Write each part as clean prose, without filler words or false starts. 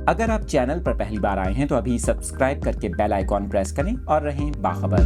اگر آپ چینل پر پہلی بار آئے ہیں تو ابھی سبسکرائب کر کے بیل آئیکن پریس کریں اور رہیں باخبر۔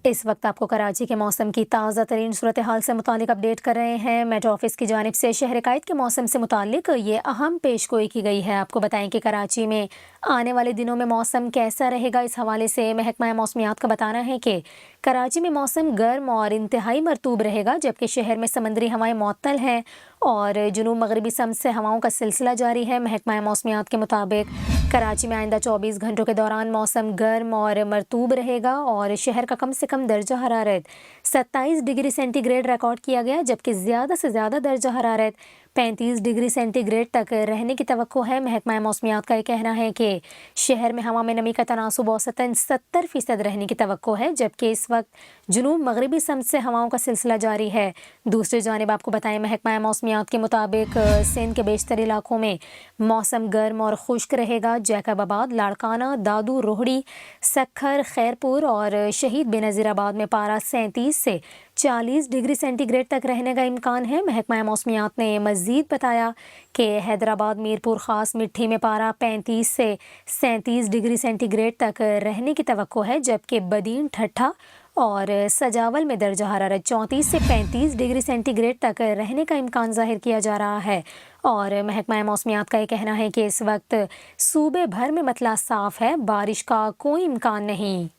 اس وقت آپ کو کراچی کے موسم کی تازہ ترین صورتحال سے متعلق اپڈیٹ کر رہے ہیں۔ میٹ آفس کی جانب سے شہر قائد کے موسم سے متعلق یہ اہم پیش گوئی کی گئی ہے۔ آپ کو بتائیں کہ کراچی میں آنے والے دنوں میں موسم کیسا رہے گا۔ اس حوالے سے محکمہ موسمیات کا بتانا ہے کہ کراچی میں موسم گرم اور انتہائی مرطوب رہے گا، جبکہ شہر میں سمندری ہوائیں معطل ہیں اور جنوب مغربی سمت سے ہواؤں کا سلسلہ جاری ہے۔ محکمہ موسمیات کے مطابق کراچی میں آئندہ 24 گھنٹوں کے دوران موسم گرم اور مرطوب رہے گا اور شہر کا کم سے کم درجہ حرارت 27 ڈگری سینٹی گریڈ ریکارڈ کیا گیا، جبکہ زیادہ سے زیادہ درجہ حرارت 35 ڈگری سینٹی گریڈ تک رہنے کی توقع ہے۔ محکمہ موسمیات کا یہ کہنا ہے کہ شہر میں ہوا میں نمی کا تناسب اوسطاً 70% رہنے کی توقع ہے، جبکہ اس وقت جنوب مغربی سمت سے ہواؤں کا سلسلہ جاری ہے۔ دوسری جانب آپ کو بتائیں محکمہ موسمیات کے مطابق سندھ کے بیشتر علاقوں میں موسم گرم اور خشک رہے گا۔ جیکب آباد، لاڑکانہ، دادو، روہڑی، سکھر، خیرپور اور شہید بینظیر آباد میں پارہ 37 سے 40 ڈگری سینٹی گریڈ تک رہنے کا امکان ہے۔ محکمہ موسمیات نے مزید بتایا کہ حیدرآباد، میرپور خاص، مٹھی میں پارہ 35 سے 37 ڈگری سینٹی گریڈ تک رہنے کی توقع ہے، جبکہ بدین، ٹھٹھہ اور سجاول میں درجہ حرارت 34 سے 35 ڈگری سینٹی گریڈ تک رہنے کا امکان ظاہر کیا جا رہا ہے۔ اور محکمہ موسمیات کا یہ کہنا ہے کہ اس وقت صوبے بھر میں مطلع صاف ہے، بارش کا کوئی امکان نہیں۔